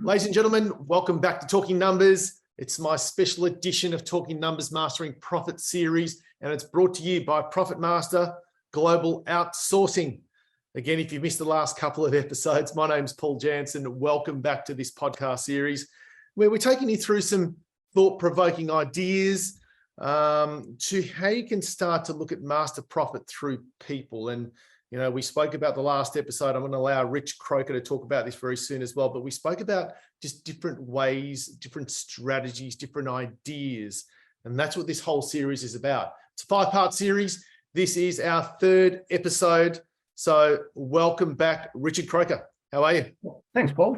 Ladies and gentlemen, welcome back to Talking Numbers. It's my special edition of Talking Numbers Mastering Profit series, and it's brought to you by Profit Master Global Outsourcing. Again, if you missed the last couple of episodes, my name's Paul Jansen. Welcome back to this podcast series where we're taking you through some thought-provoking ideas to how you can start to look at master profit through people. And you know, we spoke about the last episode. I'm going to allow Rich Croker to talk about this very soon as well. But we spoke about just different ways, different strategies, different ideas. And that's what this whole series is about. It's a 5-part series. This is our 3rd episode. So welcome back, Richard Croker. How are you? Thanks, Paul.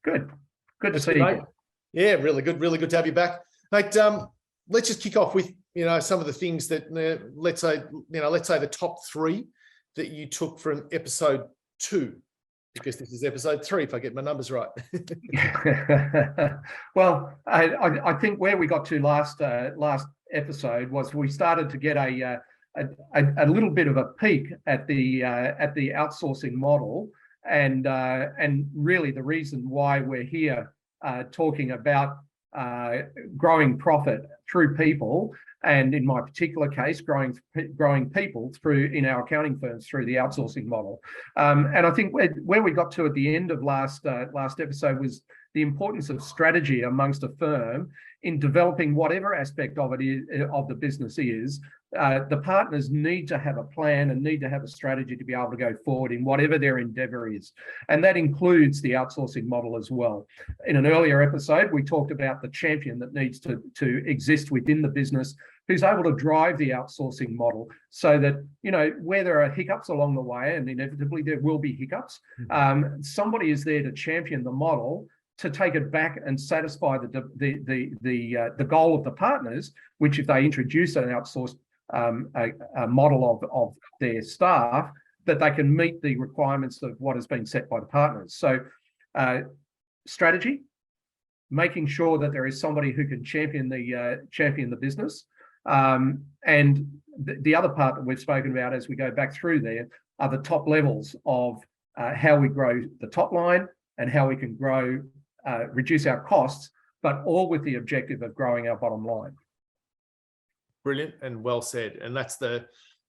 Good. Good to see you. Yeah, really good to have you back. Mate, let's just kick off with, some of the things that, let's say the top 3 that you took from episode 2, because this is episode 3, if I get my numbers right. Well, I think where we got to last episode was we started to get a little bit of a peek at the outsourcing model, and really the reason why we're here talking about growing profit through people, and in my particular case, growing people in our accounting firms through the outsourcing model. And I think where we got to at the end of last episode was the importance of strategy amongst a firm in developing whatever aspect of the business is. The partners need to have a plan and need to have a strategy to be able to go forward in whatever their endeavor is. And that includes the outsourcing model as well. In an earlier episode, we talked about the champion that needs to exist within the business, who's able to drive the outsourcing model so that, where there are hiccups along the way, and inevitably there will be hiccups, somebody is there to champion the model to take it back and satisfy the goal of the partners, which if they introduce an outsourced a model of their staff, that they can meet the requirements of what has been set by the partners. So strategy, making sure that there is somebody who can champion the business. And the other part that we've spoken about as we go back through there are the top levels of how we grow the top line and how we can reduce our costs, but all with the objective of growing our bottom line. Brilliant and well said. And that's the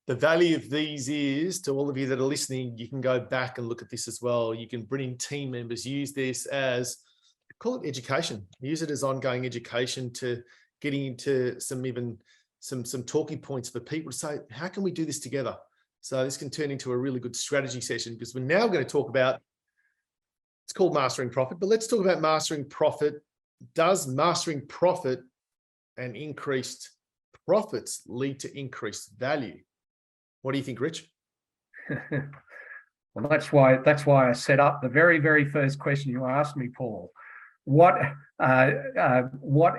value of these is, to all of you that are listening, you can go back and look at this as well. You can bring in team members, use this as, call it education, use it as ongoing education to getting into some talking points for people to say, how can we do this together? So this can turn into a really good strategy session, because we're now going to talk about, it's called Mastering Profit, but let's talk about Mastering Profit. Does mastering profit and increased profits lead to increased value? What do you think, Rich? Well, that's why I set up the very, very first question you asked me, Paul. What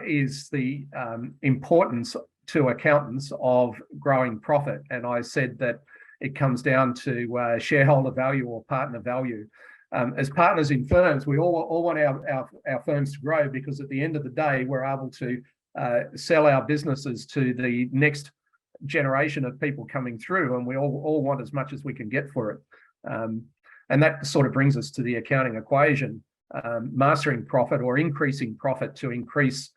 is the importance to accountants of growing profit? And I said that it comes down to shareholder value or partner value. As partners in firms, we all want our firms to grow, because at the end of the day, we're able to sell our businesses to the next generation of people coming through, and we all want as much as we can get for it. And that sort of brings us to the accounting equation. Mastering profit or increasing profit to increase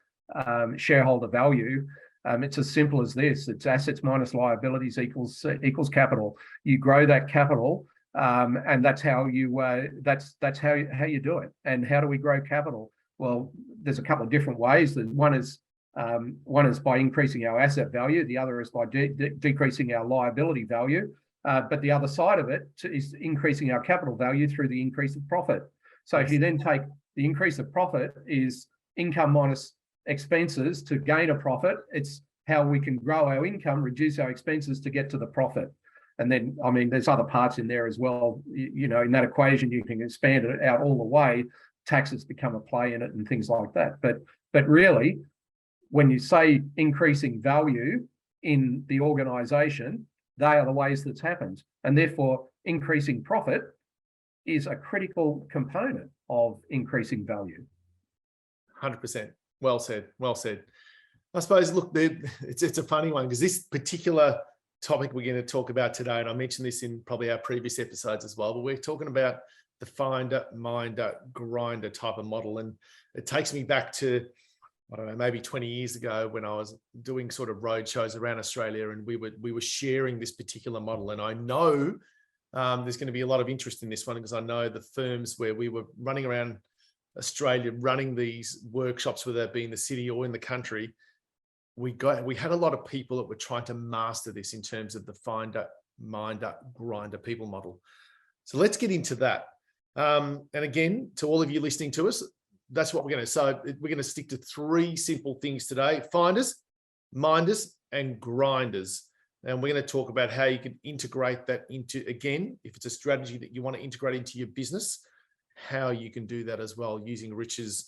shareholder value. It's as simple as this. It's assets minus liabilities equals capital. You grow that capital, and that's how you how you do it. And how do we grow capital? Well, there's a couple of different ways. One is by increasing our asset value. The other is by decreasing our liability value. But the other side of it is increasing our capital value through the increase of profit. So if you then take the increase of profit is income minus expenses to gain a profit, it's how we can grow our income, reduce our expenses to get to the profit. And then, there's other parts in there as well. In that equation, you can expand it out all the way. Taxes become a play in it and things like that. But really, when you say increasing value in the organization, they are the ways that's happened. And therefore, increasing profit is a critical component of increasing value. 100%. Well said. Well said. I suppose, look, it's a funny one, because this particular topic we're going to talk about today, and I mentioned this in probably our previous episodes as well, but we're talking about the finder, minder, grinder type of model. And it takes me back to, I don't know, maybe 20 years ago when I was doing sort of road shows around Australia, and we were sharing this particular model. And I know there's going to be a lot of interest in this one, because I know the firms where we were running around Australia, running these workshops, whether it be in the city or in the country, we had a lot of people that were trying to master this in terms of the finder, minder, grinder people model. So let's get into that. And again, to all of you listening to us, that's what we're going to. So we're going to stick to 3 simple things today: finders, minders, and grinders. And we're going to talk about how you can integrate that into, again, if it's a strategy that you want to integrate into your business, how you can do that as well, using Rich's,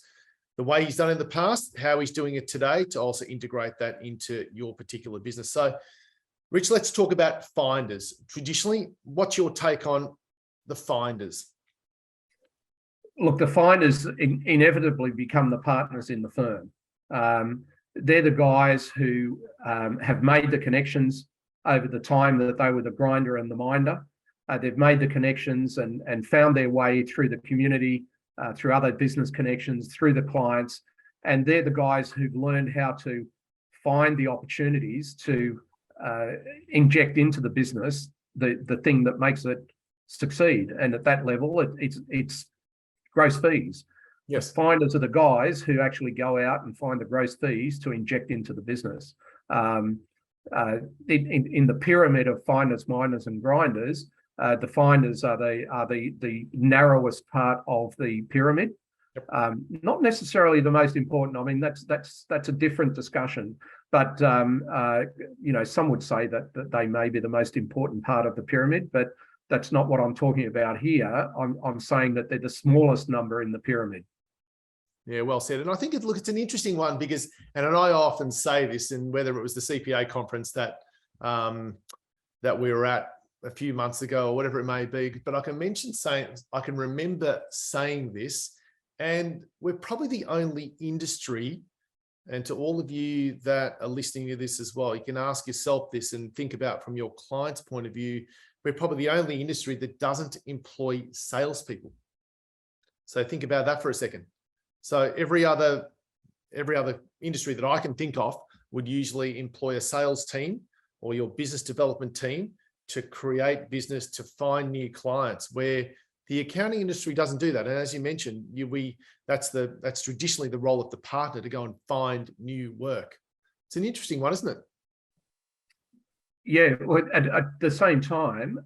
the way he's done in the past, how he's doing it today, to also integrate that into your particular business. So Rich, let's talk about finders. Traditionally, what's your take on the finders? Look, the finders inevitably become the partners in the firm. They're the guys who have made the connections over the time that they were the grinder and the minder. They've made the connections and found their way through the community, through other business connections, through the clients. And they're the guys who've learned how to find the opportunities to inject into the business the thing that makes it succeed. And at that level, it's gross fees. Yes. The finders are the guys who actually go out and find the gross fees to inject into the business. In the pyramid of finders, minders, and grinders, the finders are the narrowest part of the pyramid. Yep. Not necessarily the most important. I mean, that's a different discussion. But some would say that they may be the most important part of the pyramid, but that's not what I'm talking about here. I'm saying that they're the smallest number in the pyramid. Yeah, well said. And I think it's an interesting one, because, and I often say this, and whether it was the CPA conference that we were at a few months ago or whatever it may be, but I can remember saying this, and we're probably the only industry, and to all of you that are listening to this as well, you can ask yourself this and think about from your client's point of view, we're probably the only industry that doesn't employ salespeople. So think about that for a second. So every other industry that I can think of would usually employ a sales team or your business development team to create business, to find new clients, where the accounting industry doesn't do that. And as you mentioned, that's traditionally the role of the partner, to go and find new work. It's an interesting one, isn't it? Yeah, well, at the same time,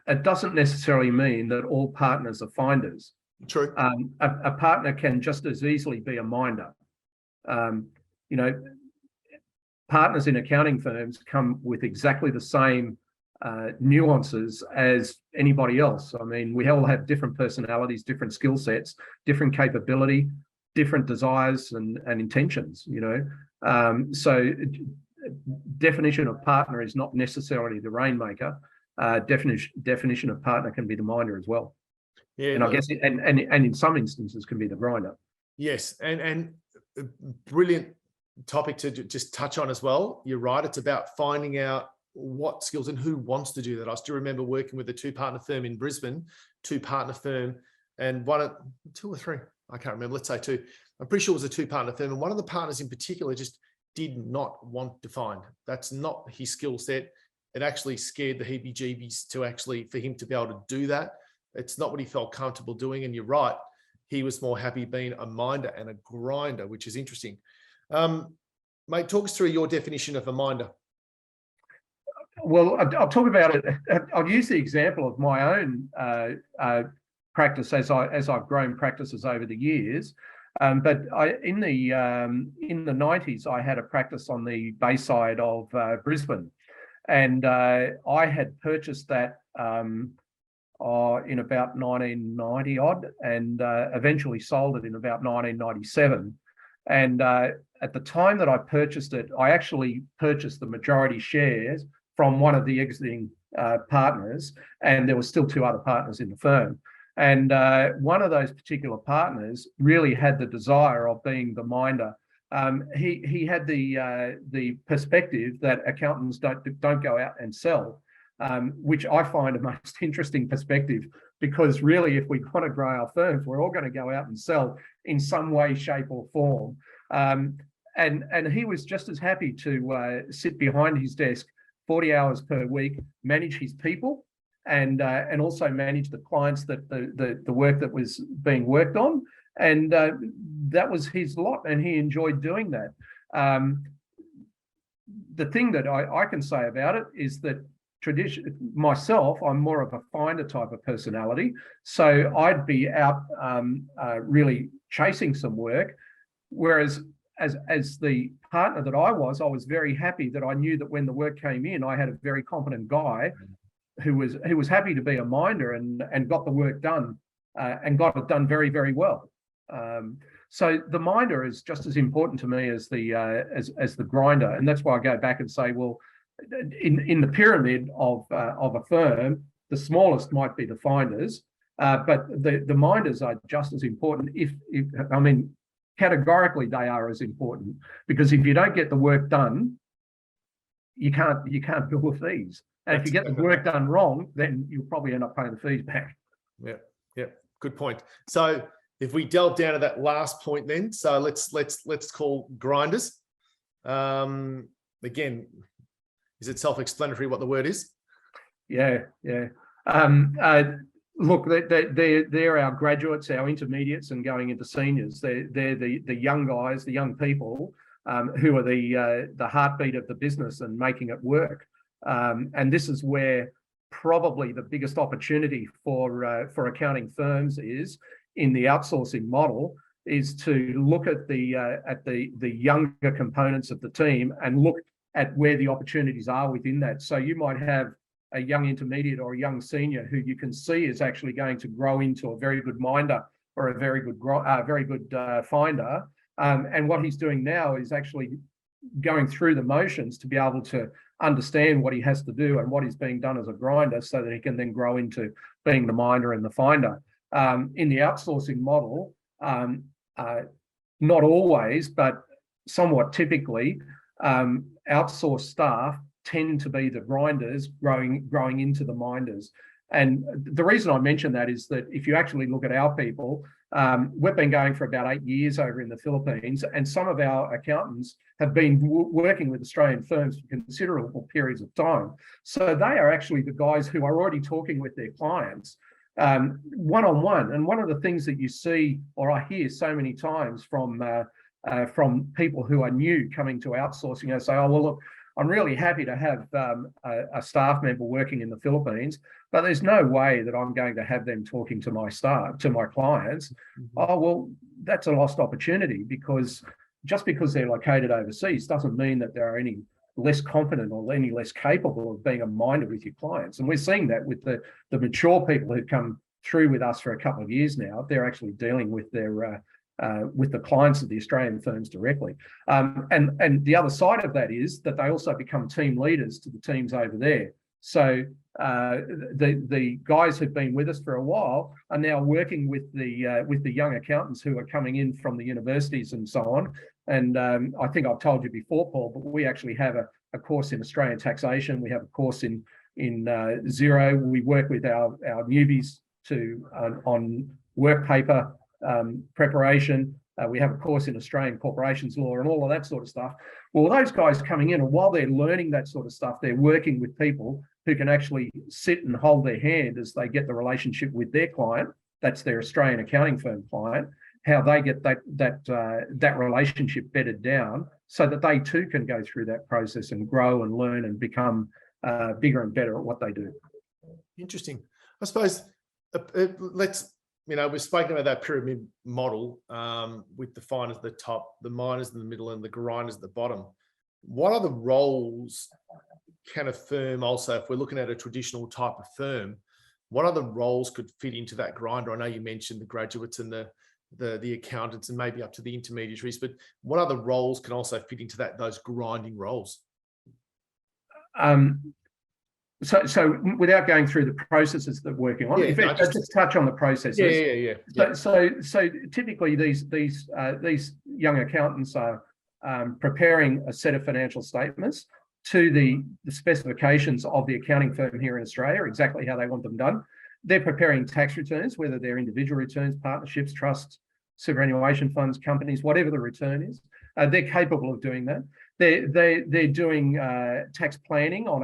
it doesn't necessarily mean that all partners are finders. True. A partner can just as easily be a minder. Partners in accounting firms come with exactly the same nuances as anybody else. I mean, we all have different personalities, different skill sets, different capability, different desires and intentions, so definition of partner is not necessarily the rainmaker. Definition of partner can be the minder as well. Yeah, and I guess and in some instances can be the grinder. Yes, and brilliant topic to just touch on as well. You're right. It's about finding out what skills and who wants to do that. I still remember working with a 2-partner firm in Brisbane, 2-partner firm, and 2 or 3, I can't remember. Let's say 2. I'm pretty sure it was a 2-partner firm, and one of the partners in particular just did not want to find. That's not his skill set. It actually scared the heebie-jeebies for him to be able to do that. It's not what he felt comfortable doing. And you're right, he was more happy being a minder and a grinder, which is interesting. Mate, talk us through your definition of a minder. Well, I'll talk about it. I'll use the example of my own practice as I've grown practices over the years. But in the 90s, I had a practice on the Bayside of Brisbane, and I had purchased that in about 1990 odd, and eventually sold it in about 1997. And at the time that I purchased it, I actually purchased the majority shares from one of the exiting partners, and there were still 2 other partners in the firm. And one of those particular partners really had the desire of being the minder. He had the perspective that accountants don't go out and sell. which I find a most interesting perspective, because really, if we want to grow our firms, we're all going to go out and sell in some way, shape or form. And he was just as happy to sit behind his desk 40 hours per week, manage his people, and also manage the clients that the work that was being worked on. And that was his lot, and he enjoyed doing that. The thing that I can say about it is that myself, I'm more of a finder type of personality. So I'd be out really chasing some work, whereas as the partner that I was very happy that I knew that when the work came in, I had a very competent guy who was happy to be a minder and got the work done and got it done very, very well. So the minder is just as important to me as the grinder, and that's why I go back and say, well, in the pyramid of a firm, the smallest might be the finders, but the minders are just as important. If I mean, categorically they are as important, because if you don't get the work done, you can't bill the fees. And if you get the work done wrong, then you'll probably end up paying the fees back. Yeah, good point. So if we delve down to that last point, then, so let's call grinders. Again, is it self-explanatory what the word is? Yeah. Look, they're our graduates, our intermediates, and going into seniors. They're the young guys, the young people who are the heartbeat of the business and making it work. And this is where probably the biggest opportunity for accounting firms is in the outsourcing model, is to look at the younger components of the team and look at where the opportunities are within that. So you might have a young intermediate or a young senior who you can see is actually going to grow into a very good minder or a very good finder. And what he's doing now is actually going through the motions to be able to understand what he has to do and what is being done as a grinder, so that he can then grow into being the minder and the finder. In the outsourcing model, not always, but somewhat typically, outsourced staff tend to be the grinders growing into the minders. And the reason I mention that is that if you actually look at our people, we've been going for about 8 years over in the Philippines, and some of our accountants have been working with Australian firms for considerable periods of time. So they are actually the guys who are already talking with their clients one-on-one. And one of the things that you see, or I hear so many times from people who are new coming to outsourcing, they say, oh, well, look, I'm really happy to have a staff member working in the Philippines, but there's no way that I'm going to have them talking to my staff, to my clients. Mm-hmm. Oh, well, that's a lost opportunity, because just because they're located overseas doesn't mean that they're any less competent or any less capable of being a minder with your clients. And we're seeing that with the mature people who've come through with us for a couple of years now. They're actually dealing with their with the clients of the Australian firms directly. And the other side of that is that they also become team leaders to the teams over there. So the guys who've been with us for a while are now working with the young accountants who are coming in from the universities and so on. And I think I've told you before, Paul, but we actually have a course in Australian taxation. We have a course in Xero. We work with our newbies on work paper preparation. We have a course in Australian corporations law and all of that sort of stuff. Well, those guys coming in, and while they're learning that sort of stuff, they're working with people who can actually sit and hold their hand as they get the relationship with their client. That's their Australian accounting firm client. How they get that relationship bedded down, so that they too can go through that process and grow and learn and become bigger and better at what they do. Interesting. I suppose we've spoken about that pyramid model with the finders at the top, the miners in the middle, and the grinders at the bottom. What other roles can a firm also, if we're looking at a traditional type of firm, what other roles could fit into that grinder? I know you mentioned the graduates and the accountants and maybe up to the intermediaries, but what other roles can also fit into those grinding roles? So without going through the processes that we're working on, just touch on the processes. Yeah. So typically these young accountants are preparing a set of financial statements. to the specifications of the accounting firm here in Australia, exactly how they want them done. They're preparing tax returns, whether they're individual returns, partnerships, trusts, superannuation funds, companies, whatever the return is. They're capable of doing that. They're doing tax planning on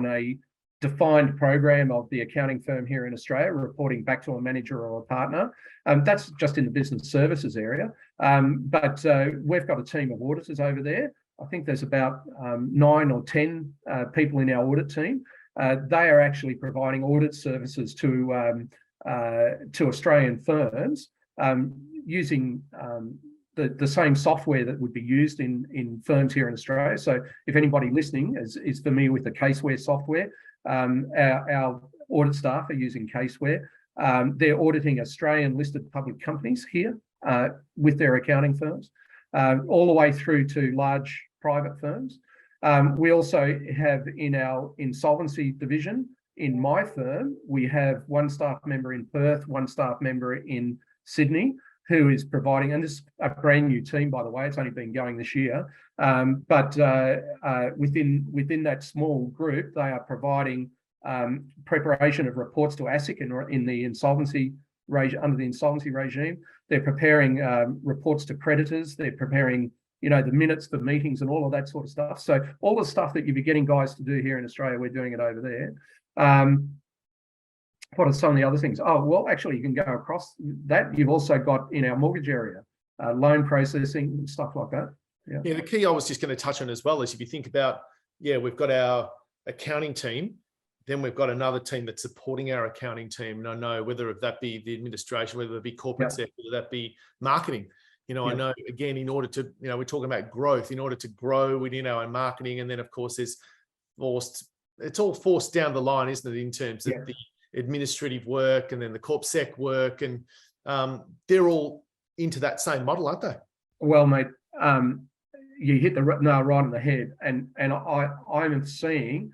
a defined program of the accounting firm here in Australia, reporting back to a manager or a partner. That's just in the business services area. But we've got a team of auditors over there. I think there's about 9 or 10 people in our audit team. They are actually providing audit services to Australian firms using the same software that would be used in firms here in Australia. So if anybody listening is familiar with the Caseware software, our audit staff are using Caseware. They're auditing Australian listed public companies here with their accounting firms, all the way through to large private firms. We also have in our insolvency division, in my firm, we have one staff member in Perth, one staff member in Sydney, who is providing, and this is a brand new team, by the way, it's only been going this year, but within that small group, they are providing preparation of reports to ASIC in the insolvency under the insolvency regime. They're preparing reports to creditors. They're preparing, the minutes for meetings and all of that sort of stuff. So all the stuff that you'd be getting guys to do here in Australia, we're doing it over there. What are some of the other things? Oh, well, actually, you can go across that. You've also got in our mortgage area, loan processing and stuff like that. Yeah, the key I was just going to touch on as well is if you think about, we've got our accounting team, then we've got another team that's supporting our accounting team. And I know whether that be the administration, whether it be corporate sector, whether that be marketing. I know, again, in order to, we're talking about growth, in order to grow within our own marketing. And then, of course, it's all forced down the line, isn't it, in terms of the administrative work and then the corp sec work. And they're all into that same model, aren't they? Well, mate, you hit the nail right on the head. And I'm seeing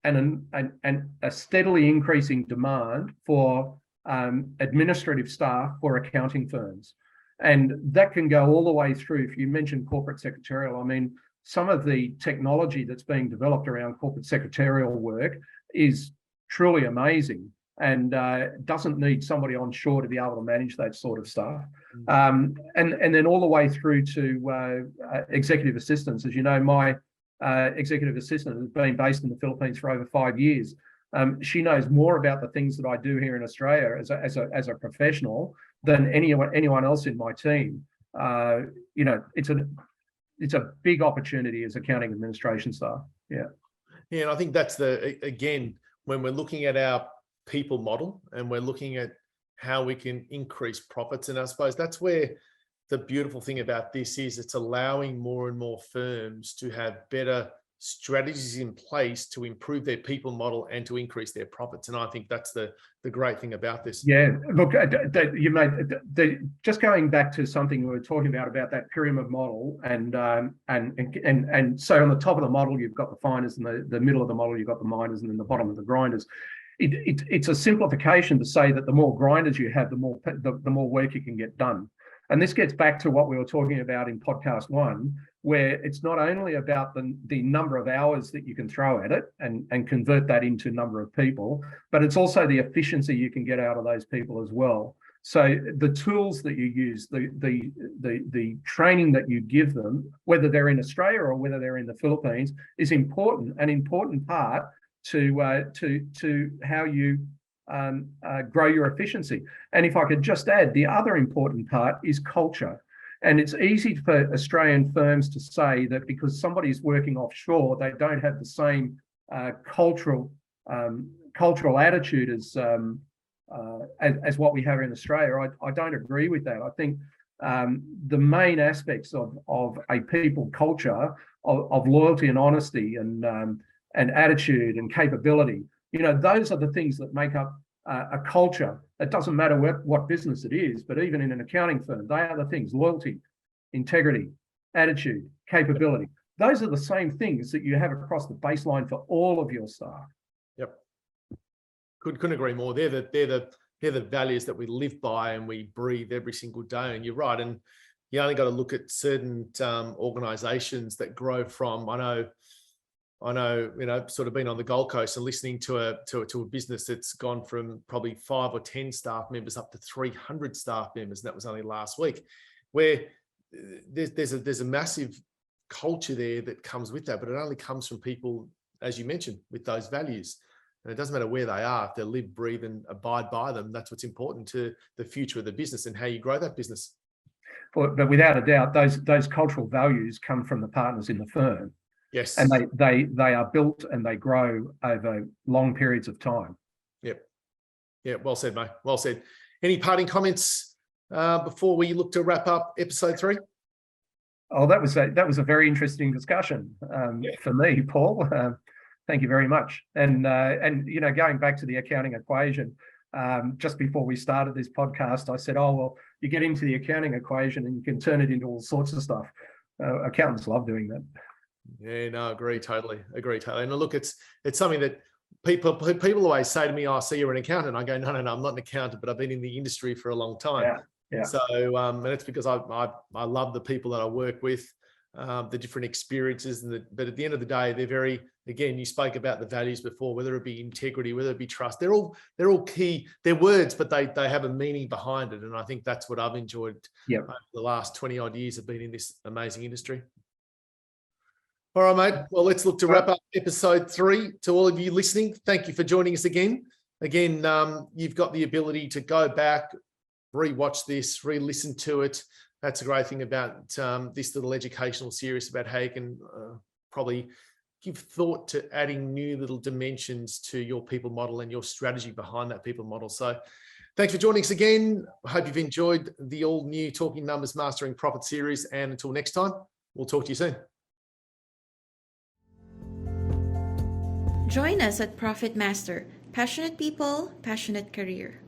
a steadily increasing demand for administrative staff for accounting firms. And that can go all the way through. If you mentioned corporate secretarial, I mean, some of the technology that's being developed around corporate secretarial work is truly amazing and doesn't need somebody on shore to be able to manage that sort of stuff. And then all the way through to executive assistants. As you know, my executive assistant has been based in the Philippines for over 5 years. She knows more about the things that I do here in Australia as a professional than anyone else in my team. It's a big opportunity as accounting administration staff. Yeah, and I think that's again, when we're looking at our people model and we're looking at how we can increase profits, and I suppose that's where the beautiful thing about this is it's allowing more and more firms to have better strategies in place to improve their people model and to increase their profits. And I think that's the great thing about this. Yeah, look, you made just going back to something we were talking about that pyramid model, and so on the top of the model you've got the finders, and the middle of the model you've got the miners, and then the bottom of the grinders. It's a simplification to say that the more grinders you have, the more work you can get done. And this gets back to what we were talking about in podcast 1, where it's not only about the number of hours that you can throw at it and convert that into number of people, but it's also the efficiency you can get out of those people as well. So the tools that you use, the training that you give them, whether they're in Australia or whether they're in the Philippines, is an important part to how you grow your efficiency. And if I could just add, the other important part is culture. And it's easy for Australian firms to say that because somebody's working offshore, they don't have the same cultural attitude as what we have in Australia. I don't agree with that. I think the main aspects of a people culture of loyalty and honesty and attitude and capability, those are the things that make up a culture. It doesn't matter what business it is, but even in an accounting firm, they are the things: loyalty, integrity, attitude, capability. Those are the same things that you have across the baseline for all of your staff. Yep. Couldn't agree more. They're the values that we live by and we breathe every single day. And you're right. And you only got to look at certain organizations that grow from, I know, sort of been on the Gold Coast and listening to a business that's gone from probably 5 or 10 staff members up to 300 staff members. And that was only last week, where there's a massive culture there that comes with that, but it only comes from people, as you mentioned, with those values. And it doesn't matter where they are, if they live, breathe, and abide by them. That's what's important to the future of the business and how you grow that business. But without a doubt, those cultural values come from the partners in the firm. Yes. And they are built and they grow over long periods of time. Yep. Yeah. Well said, mate. Well said. Any parting comments before we look to wrap up episode 3? Oh, that was a very interesting discussion for me, Paul. Thank you very much. And going back to the accounting equation, just before we started this podcast, I said, oh, well, you get into the accounting equation and you can turn it into all sorts of stuff. Accountants love doing that. Yeah, no, agree totally. And look, it's something that people always say to me, oh, so you're an accountant. I go, no, I'm not an accountant, but I've been in the industry for a long time. Yeah. So, and it's because I love the people that I work with, the different experiences, but at the end of the day, they're very, again, you spoke about the values before, whether it be integrity, whether it be trust, they're all key. They're words, but they have a meaning behind it. And I think that's what I've enjoyed over the last 20 odd years of being in this amazing industry. All right, mate. Well, let's look to wrap up episode 3. To all of you listening, thank you for joining us again. Again, you've got the ability to go back, re-watch this, re-listen to it. That's a great thing about this little educational series about how you can probably give thought to adding new little dimensions to your people model and your strategy behind that people model. So thanks for joining us again. I hope you've enjoyed the all new Talking Numbers Mastering Profit series. And until next time, we'll talk to you soon. Join us at Profit Master. Passionate people, passionate career.